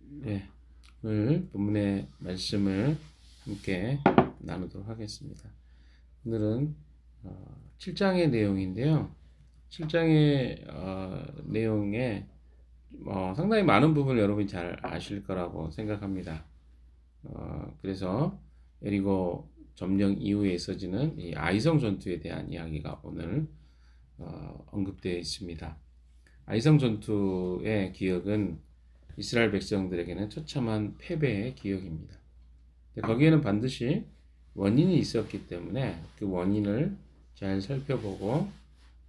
네, 오늘 본문의 말씀을 함께 나누도록 하겠습니다. 오늘은 7장의 내용인데요. 7장의 내용에 상당히 많은 부분을 여러분이 잘 아실 거라고 생각합니다. 그래서 여리고 점령 이후에 있어지는 이 아이성 전투에 대한 이야기가 오늘 언급되어 있습니다. 아이성 전투의 기억은 이스라엘 백성들에게는 처참한 패배의 기억입니다. 거기에는 반드시 원인이 있었기 때문에 그 원인을 잘 살펴보고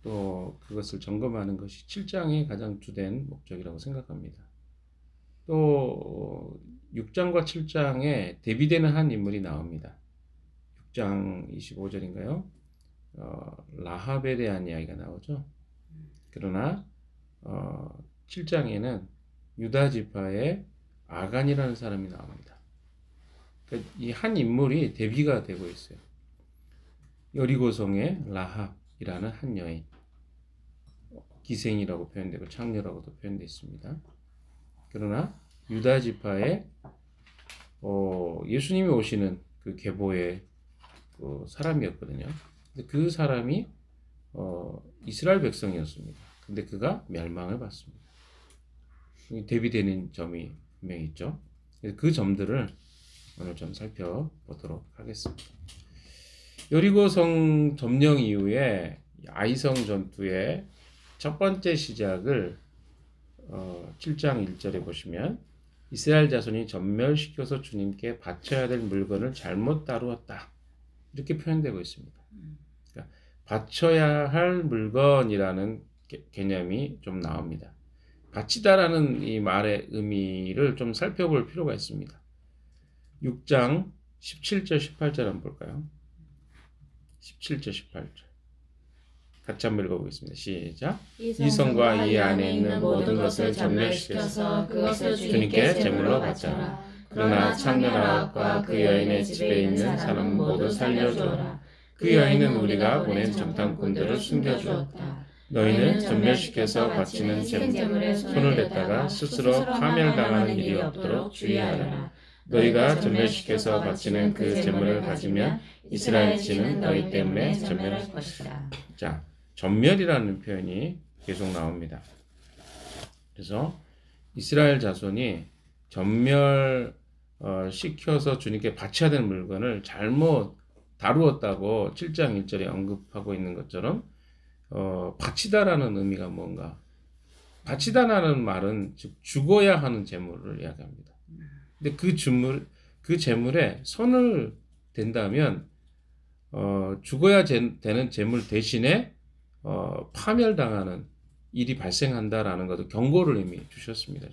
또 그것을 점검하는 것이 7장의 가장 주된 목적이라고 생각합니다. 또 6장과 7장에 대비되는 한 인물이 나옵니다. 6장 25절인가요? 라합에 대한 이야기가 나오죠. 그러나 7장에는 유다 지파의 아간이라는 사람이 나옵니다. 그러니까 이 한 인물이 대비가 되고 있어요. 여리고성의 라합이라는 한 여인, 기생이라고 표현되고 창녀라고도 표현되어 있습니다. 그러나 유다 지파의 예수님이 오시는 그 계보의 그 사람이었거든요. 근데 그 사람이 이스라엘 백성이었습니다. 근데 그가 멸망을 받습니다. 대비되는 점이 분명히 있죠. 그 점들을 오늘 좀 살펴보도록 하겠습니다. 여리고성 점령 이후에 아이성 전투의 첫 번째 시작을 7장 1절에 보시면 이스라엘 자손이 전멸시켜서 주님께 바쳐야 될 물건을 잘못 다루었다. 이렇게 표현되고 있습니다. 그러니까 바쳐야 할 물건이라는 개념이 좀 나옵니다. 바치다라는 이 말의 의미를 좀 살펴볼 필요가 있습니다. 6장 17절 18절 한번 볼까요? 17절 18절 같이 한번 읽어보겠습니다. 시작. 이 성과 이 안에 있는 모든 것을 전멸시켜서 그것을 주님께 제물로 바쳐라. 그러나 창녀 라합과 그 여인의 집에 있는 사람 모두 살려주어라. 그 여인은 우리가 보낸 정탐꾼들을 숨겨주었다. 너희는 전멸시켜서 바치는 제물에 손을 댔다가 스스로 파멸당하는 일이 없도록 주의하라. 너희가 전멸시켜서 바치는 그 제물을 가지면 이스라엘 지는 너희 때문에 전멸할 것이다. 자, 전멸이라는 표현이 계속 나옵니다. 그래서 이스라엘 자손이 전멸시켜서 주님께 바쳐야 되는 물건을 잘못 다루었다고 7장 1절에 언급하고 있는 것처럼 바치다라는 의미가 뭔가? 바치다라는 말은 즉 죽어야 하는 제물을 이야기합니다. 근데 그 제물에 손을 댄다면 죽어야 되는 제물 대신에 파멸당하는 일이 발생한다라는 것도 경고를 이미 주셨습니다.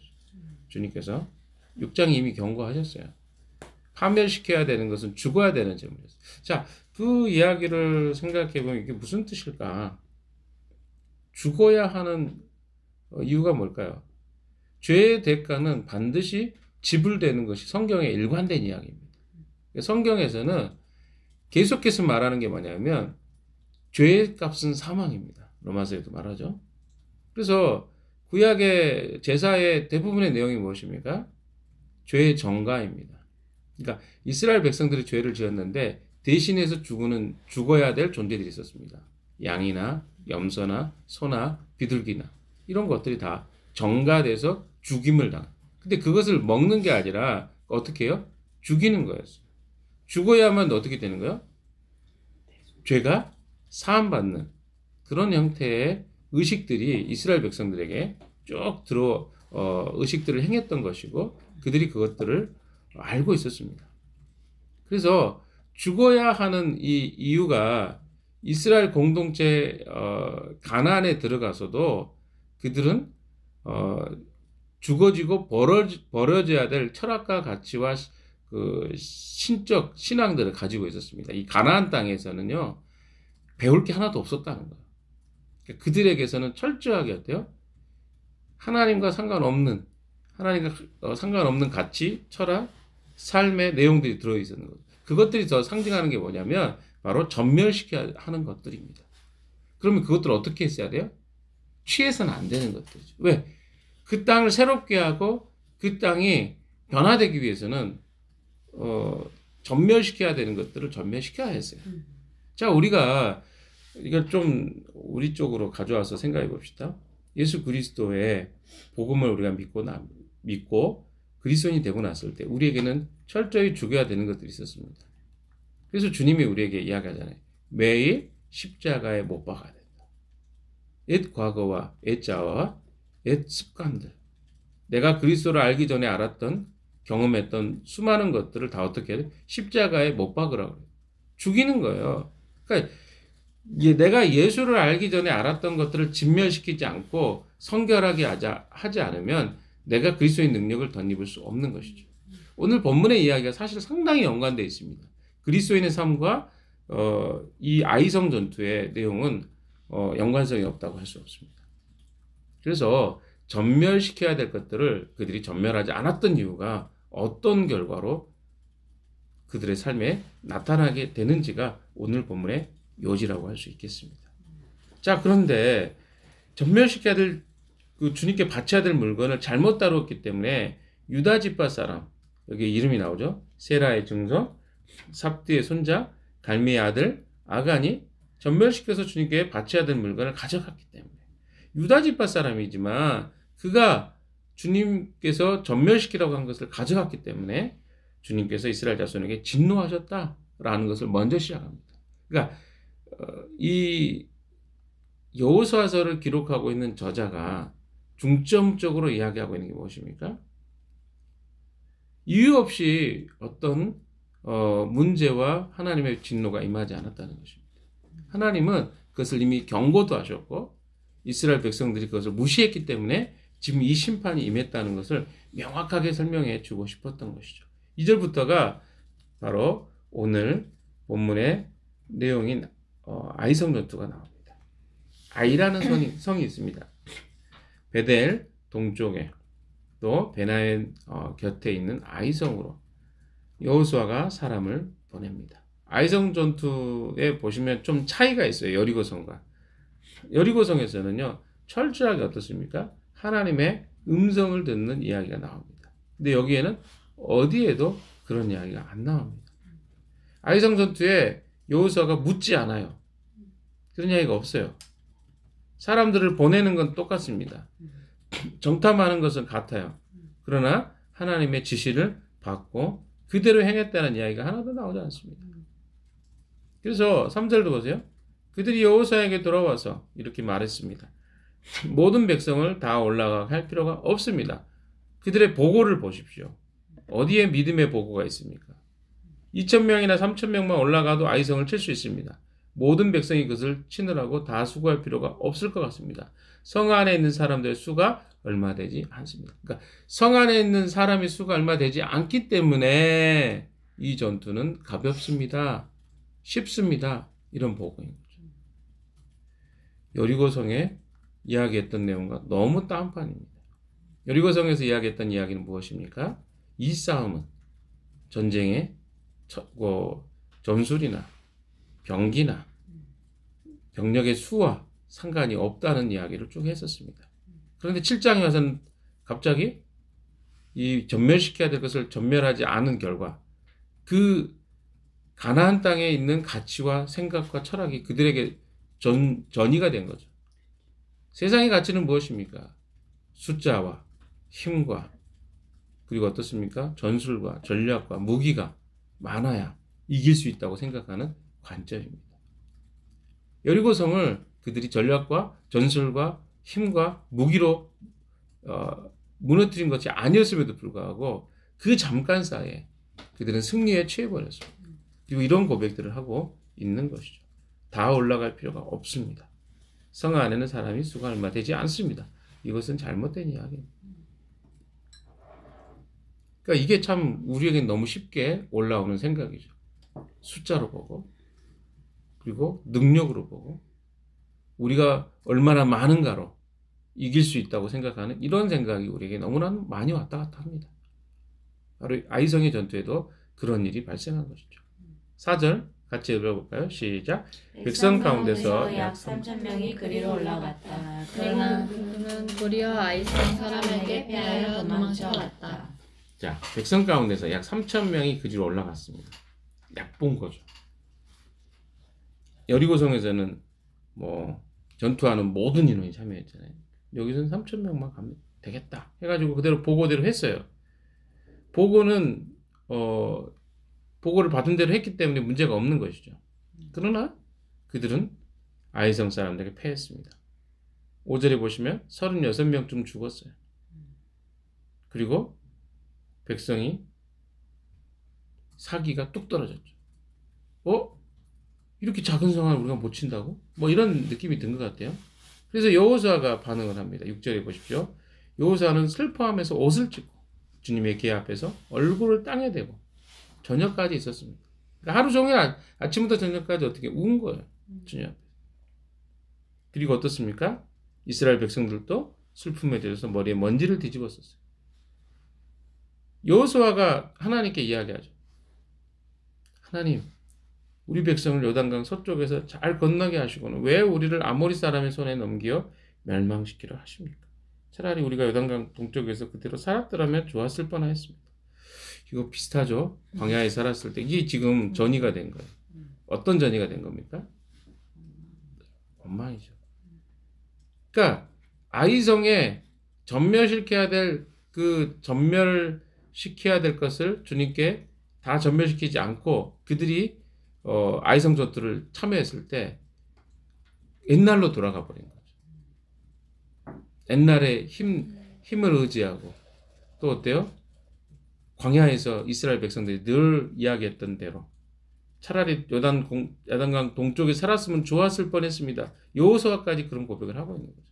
주님께서 6장에 이미 경고하셨어요. 파멸시켜야 되는 것은 죽어야 되는 제물이었어요. 자, 그 이야기를 생각해보면 이게 무슨 뜻일까? 죽어야 하는 이유가 뭘까요? 죄의 대가는 반드시 지불되는 것이 성경의 일관된 이야기입니다. 성경에서는 계속해서 말하는 게 뭐냐면 죄의 값은 사망입니다. 로마서에도 말하죠. 그래서 구약의 제사의 대부분의 내용이 무엇입니까? 죄의 전가입니다. 그러니까 이스라엘 백성들이 죄를 지었는데 대신해서 죽어야 될 존재들이 있었습니다. 양이나 염소나 소나 비둘기나 이런 것들이 다 전가돼서 죽임을 당한. 근데 그것을 먹는 게 아니라 어떻게 해요? 죽이는 거였어요. 죽어야만 어떻게 되는 거예요? 죄가 사함받는 그런 형태의 의식들이 이스라엘 백성들에게 쭉 의식들을 행했던 것이고 그들이 그것들을 알고 있었습니다. 그래서 죽어야 하는 이 이유가 이스라엘 공동체 가나안에 들어가서도 그들은 죽어지고 버려져야 될 철학과 가치와 그 신적 신앙들을 가지고 있었습니다. 이 가나안 땅에서는요 배울 게 하나도 없었다는 거예요. 그러니까 그들에게서는 철저하게 어때요? 하나님과 상관없는 가치, 철학, 삶의 내용들이 들어있는 거죠. 그것들이 더 상징하는 게 뭐냐면 바로 전멸시켜야 하는 것들입니다. 그러면 그것들을 어떻게 했어야 돼요? 취해서는 안 되는 것들이죠. 왜? 그 땅을 새롭게 하고 그 땅이 변화되기 위해서는 전멸시켜야 되는 것들을 전멸시켜야 했어요. 자, 우리가 이걸 좀 우리 쪽으로 가져와서 생각해 봅시다. 예수 그리스도의 복음을 우리가 믿고 그리스도인이 되고 났을 때 우리에게는 철저히 죽여야 되는 것들이 있었습니다. 그래서 주님이 우리에게 이야기하잖아요. 매일 십자가에 못 박아야 된다. 옛 과거와 옛 자아와 옛 습관들, 내가 그리스도를 알기 전에 알았던 경험했던 수많은 것들을 다 어떻게 해야 돼? 십자가에 못 박으라고 해요. 죽이는 거예요. 그러니까 내가 예수를 알기 전에 알았던 것들을 진멸시키지 않고 성결하게 하지 않으면 내가 그리스도의 능력을 덧입을 수 없는 것이죠. 오늘 본문의 이야기가 사실 상당히 연관되어 있습니다. 그리스도인의 삶과 이 아이성 전투의 내용은 연관성이 없다고 할 수 없습니다. 그래서 전멸시켜야 될 것들을 그들이 전멸하지 않았던 이유가 어떤 결과로 그들의 삶에 나타나게 되는지가 오늘 본문의 요지라고 할 수 있겠습니다. 자, 그런데 전멸시켜야 될 그 주님께 바쳐야 될 물건을 잘못 다루었기 때문에 유다 지파 사람, 여기 이름이 나오죠. 세라의 증손, 삽디의 손자, 갈미의 아들 아간이 전멸시켜서 주님께 바쳐야 될 물건을 가져갔기 때문에 유다 지파 사람이지만 그가 주님께서 전멸시키라고 한 것을 가져갔기 때문에 주님께서 이스라엘 자손에게 진노하셨다라는 것을 먼저 시작합니다. 그러니까 이 여호수아서를 기록하고 있는 저자가 중점적으로 이야기하고 있는 게 무엇입니까? 이유 없이 어떤 문제와 하나님의 진노가 임하지 않았다는 것입니다. 하나님은 그것을 이미 경고도 하셨고 이스라엘 백성들이 그것을 무시했기 때문에 지금 이 심판이 임했다는 것을 명확하게 설명해 주고 싶었던 것이죠. 2절부터가 바로 오늘 본문의 내용인 아이성 전투가 나옵니다. 아이라는 성이 있습니다. 베델 동쪽에 또 베나엔 곁에 있는 아이성으로 여호수아가 사람을 보냅니다. 아이성 전투에 보시면 좀 차이가 있어요. 여리고성과. 여리고성에서는요, 철저하게 어떻습니까? 하나님의 음성을 듣는 이야기가 나옵니다. 근데 여기에는 어디에도 그런 이야기가 안 나옵니다. 아이성 전투에 여호수아가 묻지 않아요. 그런 이야기가 없어요. 사람들을 보내는 건 똑같습니다. 정탐하는 것은 같아요. 그러나 하나님의 지시를 받고 그대로 행했다는 이야기가 하나도 나오지 않습니다. 그래서 3절도 보세요. 그들이 여호수아에게 돌아와서 이렇게 말했습니다. 모든 백성을 다 올라가게 할 필요가 없습니다. 그들의 보고를 보십시오. 어디에 믿음의 보고가 있습니까? 2,000명이나 3,000명만 올라가도 아이성을 칠 수 있습니다. 모든 백성이 그것을 치느라고 다 수고할 필요가 없을 것 같습니다. 성 안에 있는 사람들의 수가 얼마 되지 않습니다. 그러니까 성 안에 있는 사람의 수가 얼마 되지 않기 때문에 이 전투는 가볍습니다. 쉽습니다. 이런 보고인 거죠. 여리고성에 이야기했던 내용과 너무 딴판입니다. 여리고성에서 이야기했던 이야기는 무엇입니까? 이 싸움은 전쟁의 전술이나 병기나 병력의 수와 상관이 없다는 이야기를 쭉 했었습니다. 그런데 7장에 와서는 갑자기 이 전멸시켜야 될 것을 전멸하지 않은 결과 그 가나안 땅에 있는 가치와 생각과 철학이 그들에게 전이가 된 거죠. 세상의 가치는 무엇입니까? 숫자와 힘과 그리고 어떻습니까? 전술과 전략과 무기가 많아야 이길 수 있다고 생각하는 관점입니다. 여리고성을 그들이 전략과 전술과 힘과 무기로 무너뜨린 것이 아니었음에도 불구하고 그 잠깐 사이에 그들은 승리에 취해버렸습니다. 그리고 이런 고백들을 하고 있는 것이죠. 다 올라갈 필요가 없습니다. 성 안에는 사람이 수가 얼마 되지 않습니다. 이것은 잘못된 이야기입니다. 그러니까 이게 참 우리에게 너무 쉽게 올라오는 생각이죠. 숫자로 보고 그리고 능력으로 보고 우리가 얼마나 많은가로 이길 수 있다고 생각하는 이런 생각이 우리에게 너무나 많이 왔다 갔다 합니다. 바로 아이성의 전투에도 그런 일이 발생한 것이죠. 4절 같이 읽어볼까요? 시작. 백성 가운데서 약 3,000명이 그리로 올라갔다. 그러나 그러나 그는 도리어 아이성 사람에게 패하여 도망쳐 왔다. 자, 백성 가운데서 약 3,000명이 그리로 올라갔습니다. 얕본 거죠. 여리고성에서는 뭐 전투하는 모든 인원이 참여했잖아요. 여기서는 3,000명만 가면 되겠다 해가지고 그대로 보고대로 했어요. 보고는 보고를 받은 대로 했기 때문에 문제가 없는 것이죠. 그러나 그들은 아이성 사람들에게 패했습니다. 5절에 보시면 36명쯤 죽었어요. 그리고 백성이 사기가 뚝 떨어졌죠. 이렇게 작은 성을 우리가 못 친다고? 뭐 이런 느낌이 든 것 같아요. 그래서 여호수아가 반응을 합니다. 6절에 보십시오. 여호수아는 슬퍼하면서 옷을 찢고 주님의 궤 앞에서 얼굴을 땅에 대고 저녁까지 있었습니다. 그러니까 하루 종일 아침부터 저녁까지 어떻게 운 거예요. 주님 앞에. 그리고 어떻습니까? 이스라엘 백성들도 슬픔에 대해서 머리에 먼지를 뒤집었었어요. 여호수아가 하나님께 이야기하죠. 하나님, 우리 백성을 요단강 서쪽에서 잘 건너게 하시고는 왜 우리를 아모리 사람의 손에 넘겨 멸망시키려 하십니까? 차라리 우리가 요단강 동쪽에서 그대로 살았더라면 좋았을 뻔했습니다. 이거 비슷하죠? 광야에 살았을 때 이게 지금 전이가 된 거예요. 어떤 전이가 된 겁니까? 원망이죠. 그러니까 아이성에 전멸시켜야 될 전멸시켜야 될 것을 주님께 다 전멸시키지 않고 그들이 아이성 전투를 참여했을 때 옛날로 돌아가 버린 거죠. 옛날에 힘을 의지하고 또 어때요? 광야에서 이스라엘 백성들이 늘 이야기했던 대로 차라리 요단강 동쪽에 살았으면 좋았을 뻔했습니다. 여호수아까지 그런 고백을 하고 있는 거죠.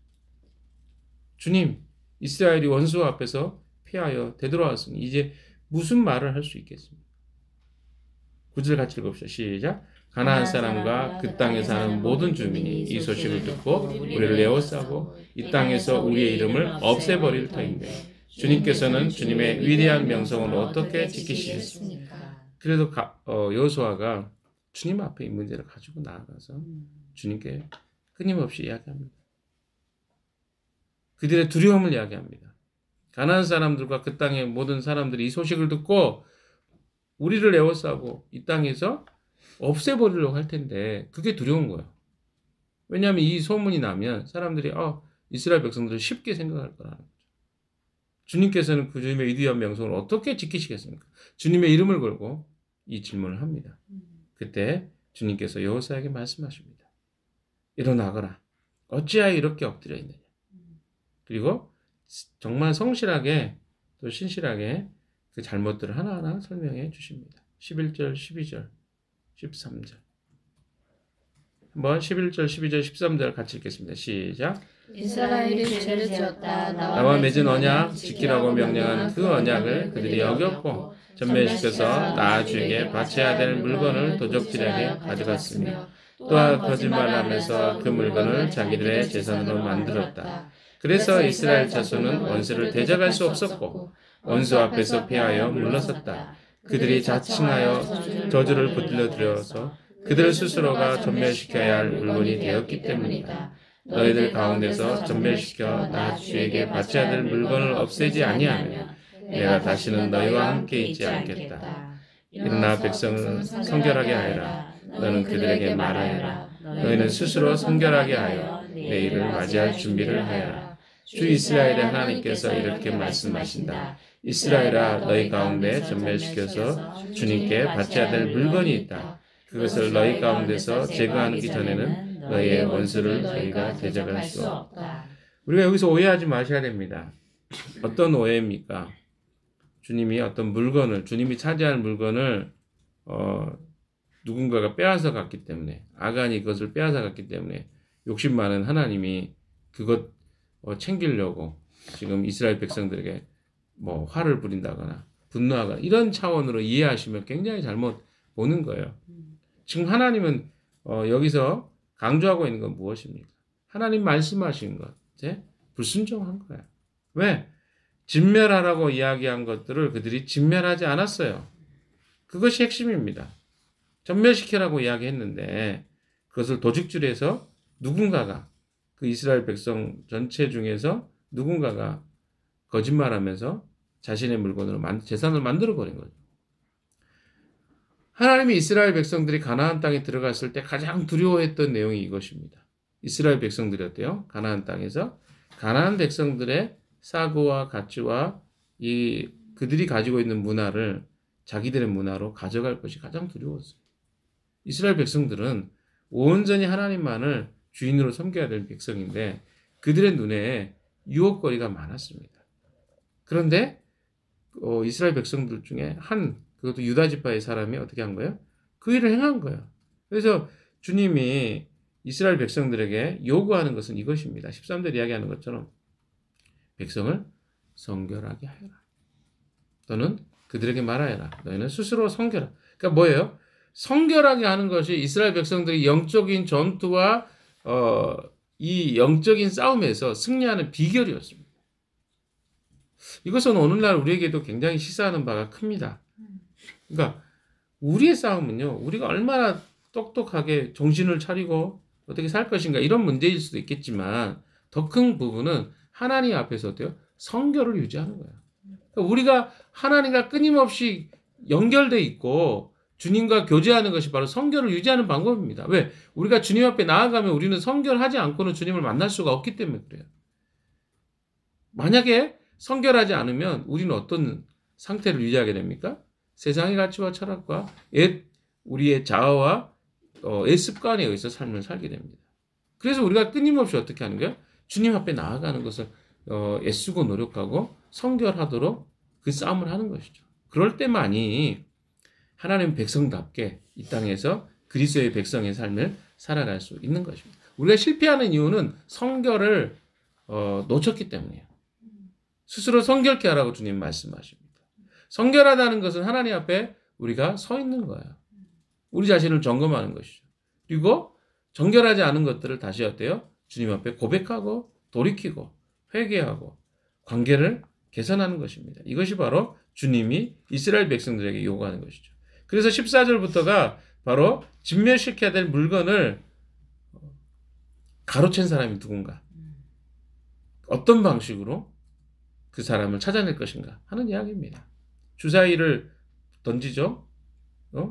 주님, 이스라엘이 원수 앞에서 패하여 되돌아왔으니 이제 무슨 말을 할 수 있겠습니까? 9절 같이 읽읍시다. 시작. 가나안 사람과 그 땅에 사는 모든 주민이 이 소식을 듣고 우리를 에워싸고 이 땅에서 우리의 이름을 없애버릴 터인데 주님께서는 주님의 위대한 명성을 어떻게 지키시겠습니까? 그래서 여호수아가 주님 앞에 이 문제를 가지고 나아가서 주님께 끊임없이 이야기합니다. 그들의 두려움을 이야기합니다. 가나안 사람들과 그 땅의 모든 사람들이 이 소식을 듣고 우리를 에워싸고 이 땅에서 없애버리려고 할 텐데 그게 두려운 거예요. 왜냐하면 이 소문이 나면 사람들이 이스라엘 백성들을 쉽게 생각할 거라는 거죠. 주님께서는 그 주님의 위대한 명성을 어떻게 지키시겠습니까? 주님의 이름을 걸고 이 질문을 합니다. 그때 주님께서 여호수아에게 말씀하십니다. 일어나거라. 어찌하여 이렇게 엎드려 있느냐. 그리고 정말 성실하게 또 신실하게 그 잘못들을 하나하나 설명해 주십니다. 11절, 12절, 13절. 한번 11절, 12절, 13절 같이 읽겠습니다. 시작. 이스라엘이 죄를 지었다. 나와 맺은 언약 지키라고 명령한 그 언약을 그들이 어겼고 전멸시켜서 나 주에게 바쳐야 될 물건을 도적질하게 가져갔으며 또한 거짓말하면서 그 물건을 자기들의 재산으로 만들었다. 그래서 이스라엘 자손은 원수를 대적할 수 없었고 원수 앞에서 패하여 물러섰다. 그들이 자칭하여 저주를 붙들려 들여서 그들 스스로가 전멸시켜야 할 물건이 되었기 때문이다. 너희들 가운데서 전멸시켜 나 주에게 바쳐야 될 물건을 없애지 아니하면 내가 다시는 너희와 함께 있지 않겠다. 일어나 백성을 성결하게 하여라. 너는 그들에게 말하여라. 너희는 스스로 성결하게 하여 내일을 맞이할 준비를 하여라. 주 이스라엘의 하나님께서 이렇게 말씀하신다. 이스라엘아, 너희 가운데 전멸시켜서 주님께 바쳐야 될 물건이 있다. 그것을 너희 가운데서 제거하기 전에는 너희의 원수를 저희가 대적할 수 없다. 우리가 여기서 오해하지 마셔야 됩니다. 어떤 오해입니까? 주님이 어떤 물건을, 주님이 차지할 물건을 누군가가 빼앗아 갔기 때문에, 아간이 그것을 빼앗아 갔기 때문에 욕심 많은 하나님이 그것 챙기려고 지금 이스라엘 백성들에게 화를 부린다거나 분노하거나 이런 차원으로 이해하시면 굉장히 잘못 보는 거예요. 지금 하나님은 여기서 강조하고 있는 건 무엇입니까? 하나님 말씀하신 것에 불순종한 거예요. 왜? 진멸하라고 이야기한 것들을 그들이 진멸하지 않았어요. 그것이 핵심입니다. 전멸시켜라고 이야기했는데 그것을 도둑질해서 누군가가 그 이스라엘 백성 전체 중에서 누군가가 거짓말하면서 자신의 물건으로 재산을 만들어 버린 거죠. 하나님이 이스라엘 백성들이 가나안 땅에 들어갔을 때 가장 두려워했던 내용이 이것입니다. 이스라엘 백성들이 어때요? 가나안 땅에서 가나안 백성들의 사고와 가치와 그들이 가지고 있는 문화를 자기들의 문화로 가져갈 것이 가장 두려웠어요. 이스라엘 백성들은 온전히 하나님만을 주인으로 섬겨야 될 백성인데 그들의 눈에 유혹거리가 많았습니다. 그런데 이스라엘 백성들 중에 그것도 유다 지파의 사람이 어떻게 한 거예요? 그 일을 행한 거예요. 그래서 주님이 이스라엘 백성들에게 요구하는 것은 이것입니다. 13절 이야기하는 것처럼 백성을 성결하게 하여라. 너는 그들에게 말하여라. 너희는 스스로 성결하라. 그러니까 뭐예요? 성결하게 하는 것이 이스라엘 백성들이 영적인 전투와 이 영적인 싸움에서 승리하는 비결이었습니다. 이것은 오늘날 우리에게도 굉장히 시사하는 바가 큽니다. 그러니까 우리의 싸움은요, 우리가 얼마나 똑똑하게 정신을 차리고 어떻게 살 것인가 이런 문제일 수도 있겠지만 더 큰 부분은 하나님 앞에서 어때요? 성결을 유지하는 거예요. 그러니까 우리가 하나님과 끊임없이 연결돼 있고 주님과 교제하는 것이 바로 성결을 유지하는 방법입니다. 왜? 우리가 주님 앞에 나아가면 우리는 성결하지 않고는 주님을 만날 수가 없기 때문에 그래요. 만약에 성결하지 않으면 우리는 어떤 상태를 유지하게 됩니까? 세상의 가치와 철학과 우리의 자아와 습관에 의해서 삶을 살게 됩니다. 그래서 우리가 끊임없이 어떻게 하는 거예요? 주님 앞에 나아가는 것을 애쓰고 노력하고 성결하도록 그 싸움을 하는 것이죠. 그럴 때만이 하나님 백성답게 이 땅에서 그리스도의 백성의 삶을 살아갈 수 있는 것입니다. 우리가 실패하는 이유는 성결을 놓쳤기 때문이에요. 스스로 성결케 하라고 주님 말씀하십니다. 성결하다는 것은 하나님 앞에 우리가 서 있는 거예요. 우리 자신을 점검하는 것이죠. 그리고 정결하지 않은 것들을 다시 어때요? 주님 앞에 고백하고 돌이키고 회개하고 관계를 개선하는 것입니다. 이것이 바로 주님이 이스라엘 백성들에게 요구하는 것이죠. 그래서 14절부터가 바로 진멸시켜야 될 물건을 가로챈 사람이 누군가, 어떤 방식으로 그 사람을 찾아낼 것인가 하는 이야기입니다. 주사위를 던지죠.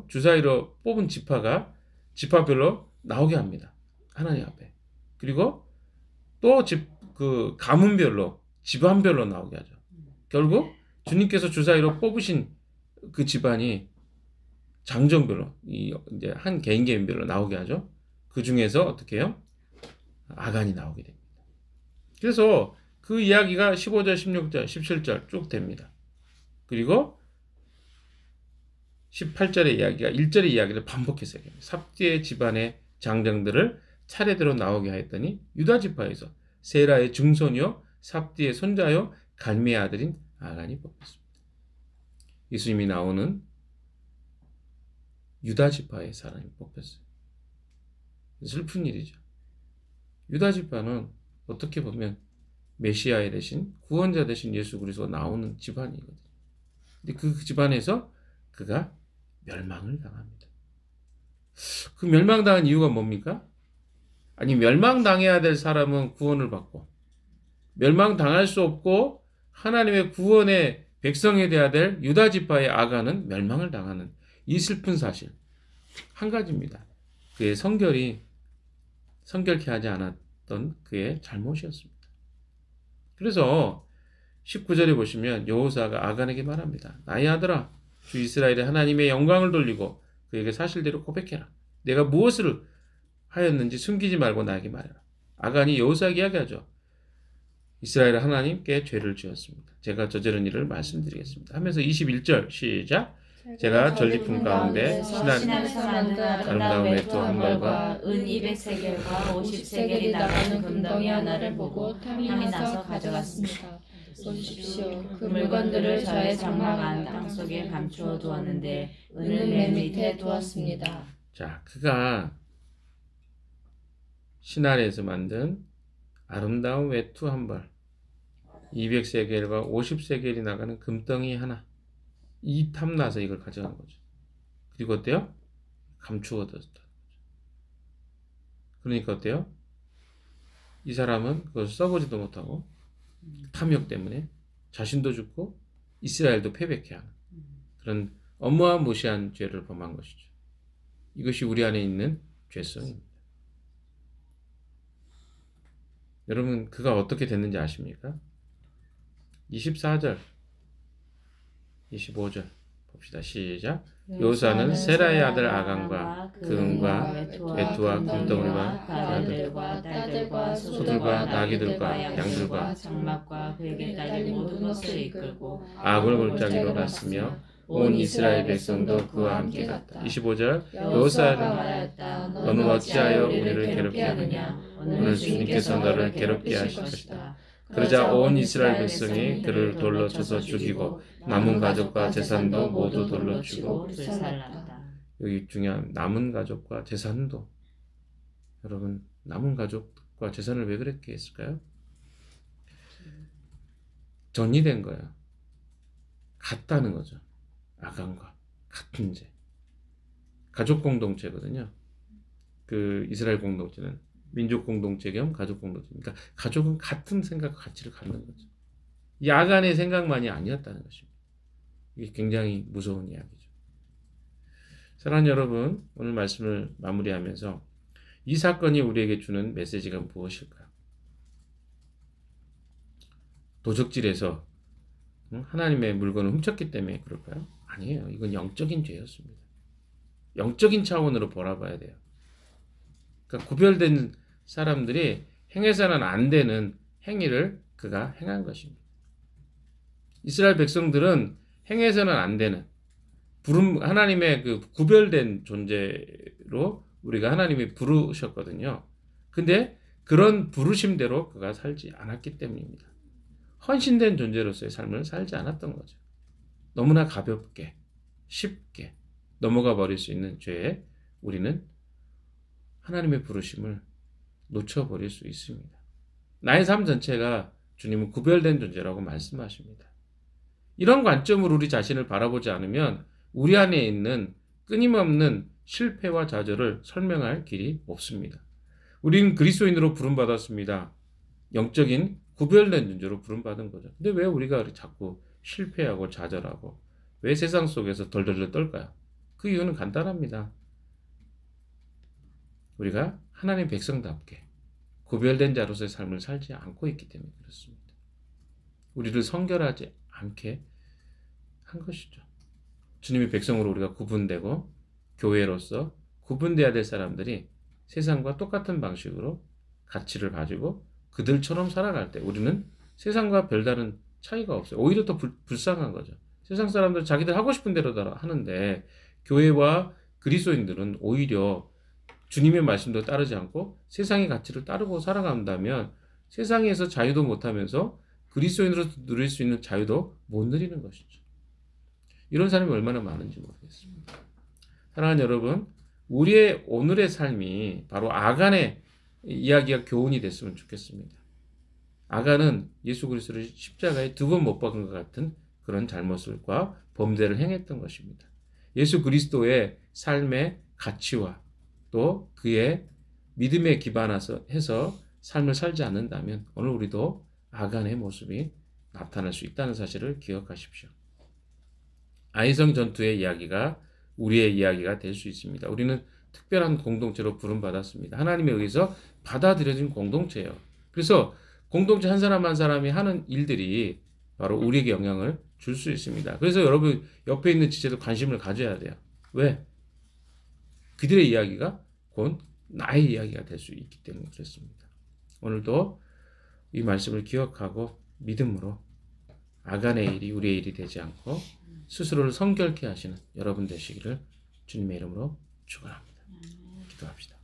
주사위로 뽑은 지파가 지파별로 나오게 합니다. 하나님 앞에. 그리고 또 그 가문별로, 집안별로 나오게 하죠. 결국 주님께서 주사위로 뽑으신 그 집안이 장정별로, 이제 한 개인별로 나오게 하죠. 그 중에서 어떻게 해요? 아간이 나오게 됩니다. 그래서 그 이야기가 15절, 16절, 17절 쭉 됩니다. 그리고 18절의 이야기가 1절의 이야기를 반복해서 얘기합니다. 삽디의 집안의 장정들을 차례대로 나오게 하였더니 유다 지파에서 세라의 증손이요 삽디의 손자요 갈미의 아들인 아간이 뽑혔습니다. 예수님이 나오는 유다 지파의 사람이 뽑혔어요. 슬픈 일이죠. 유다 지파는 어떻게 보면 메시아의 대신 구원자 대신 예수 그리스도가 나오는 집안이거든요. 근데 그 집안에서 그가 멸망을 당합니다. 그 멸망당한 이유가 뭡니까? 아니, 멸망당해야 될 사람은 구원을 받고 멸망당할 수 없고 하나님의 구원의 백성이 되어야 될 유다 지파의 아간은 멸망을 당하는 이 슬픈 사실 한 가지입니다. 그의 성결케 하지 않았던 그의 잘못이었습니다. 그래서 19절에 보시면 여호사가 아간에게 말합니다. 나의 아들아, 주 이스라엘의 하나님의 영광을 돌리고 그에게 사실대로 고백해라. 내가 무엇을 하였는지 숨기지 말고 나에게 말해라. 아간이 여호사에게 이야기하죠. 이스라엘 하나님께 죄를 지었습니다. 제가 저지른 일을 말씀드리겠습니다. 하면서 21절 시작. 제가 전리품 가운데 신안에서 만든 아름다운 외투 한 벌과 은 200세겔과 50세겔이 나가는 금덩이 하나를 보고 탐이 나서 가져갔습니다. 보십시오. 그 물건들을 저의 장막 안 땅속에 감추어 두었는데 은은 맨 밑에 두었습니다. 자, 그가 신안에서 만든 아름다운 외투 한 벌, 200세겔과 50세겔이 나가는 금덩이 하나, 이 탐나서 이걸 가져간 거죠. 그리고 어때요? 감추어뒀다. 그러니까 어때요? 이 사람은 그걸 써보지도 못하고 탐욕 때문에 자신도 죽고 이스라엘도 패배케 하는 그런 어마무시한 죄를 범한 것이죠. 이것이 우리 안에 있는 죄성입니다. 여러분 그가 어떻게 됐는지 아십니까? 24절 25절 봅시다. 시작. 요사는 세라의 아들 아간과 그 은과 외투와 금덩어리와 그 아들들과 딸들과 소들과 나귀들과 양들과 장막과 그에게 딸린 모든 것을 이끌고 악을 골짜기로 갔으며 온 이스라엘 백성도 그와 함께 갔다. 25절 여호수아가 요사는 말하였다. 너는 어찌하여 우리를 괴롭게 하느냐? 오늘 오늘 주님께서 너를 괴롭게 하실 것이다. 그러자 온 이스라엘 백성이 그를 돌로 쳐서 죽이고 남은 가족과 재산도 모두 돌로 치고 불살랐다. 여기 중요한 남은 가족과 재산도 여러분 남은 가족과 재산을 왜 그렇게 했을까요? 전이된 거야. 같다는 거죠. 아간과 같은 죄. 가족 공동체거든요. 그 이스라엘 공동체는 민족 공동체 겸 가족 공동체니까 가족은 같은 생각과 가치를 갖는 거죠. 이 아간의 생각만이 아니었다는 것입니다. 이게 굉장히 무서운 이야기죠. 사랑하는 여러분, 오늘 말씀을 마무리하면서 이 사건이 우리에게 주는 메시지가 무엇일까요? 도적질에서 하나님의 물건을 훔쳤기 때문에 그럴까요? 아니에요. 이건 영적인 죄였습니다. 영적인 차원으로 바라봐야 돼요. 그러니까 구별된 사람들이 행해서는 안 되는 행위를 그가 행한 것입니다. 이스라엘 백성들은 행해서는 안 되는 하나님의 그 구별된 존재로 우리가 하나님이 부르셨거든요. 근데 그런 부르심대로 그가 살지 않았기 때문입니다. 헌신된 존재로서의 삶을 살지 않았던 거죠. 너무나 가볍게, 쉽게 넘어가 버릴 수 있는 죄에 우리는 하나님의 부르심을 놓쳐버릴 수 있습니다. 나의 삶 전체가 주님은 구별된 존재라고 말씀하십니다. 이런 관점으로 우리 자신을 바라보지 않으면 우리 안에 있는 끊임없는 실패와 좌절을 설명할 길이 없습니다. 우리는 그리스도인으로 부름받았습니다. 영적인 구별된 존재로 부름받은 거죠. 근데 왜 우리가 자꾸 실패하고 좌절하고 왜 세상 속에서 덜덜덜 떨까요? 그 이유는 간단합니다. 우리가 하나님 백성답게 구별된 자로서의 삶을 살지 않고 있기 때문에 그렇습니다. 우리를 성결하지 않게 한 것이죠. 주님의 백성으로 우리가 구분되고 교회로서 구분돼야 될 사람들이 세상과 똑같은 방식으로 가치를 가지고 그들처럼 살아갈 때 우리는 세상과 별다른 차이가 없어요. 오히려 더 불쌍한 거죠. 세상 사람들은 자기들 하고 싶은 대로 하는데 교회와 그리스도인들은 오히려 주님의 말씀도 따르지 않고 세상의 가치를 따르고 살아간다면 세상에서 자유도 못하면서 그리스도인으로 누릴 수 있는 자유도 못 누리는 것이죠. 이런 사람이 얼마나 많은지 모르겠습니다. 사랑하는 여러분, 우리의 오늘의 삶이 바로 아간의 이야기가 교훈이 됐으면 좋겠습니다. 아간은 예수 그리스도를 십자가에 2번 못 박은 것 같은 그런 잘못과 범죄를 행했던 것입니다. 예수 그리스도의 삶의 가치와 또 그의 믿음에 기반해서 삶을 살지 않는다면 오늘 우리도 아간의 모습이 나타날 수 있다는 사실을 기억하십시오. 아이성 전투의 이야기가 우리의 이야기가 될 수 있습니다. 우리는 특별한 공동체로 부름받았습니다. 하나님에 의해서 받아들여진 공동체예요. 그래서 공동체 한 사람 한 사람이 하는 일들이 바로 우리에게 영향을 줄 수 있습니다. 그래서 여러분 옆에 있는 지체도 관심을 가져야 돼요. 왜? 그들의 이야기가 곧 나의 이야기가 될 수 있기 때문에 그렇습니다. 오늘도 이 말씀을 기억하고 믿음으로 아간의 일이 우리의 일이 되지 않고 스스로를 성결케 하시는 여러분 되시기를 주님의 이름으로 축원합니다. 기도합시다.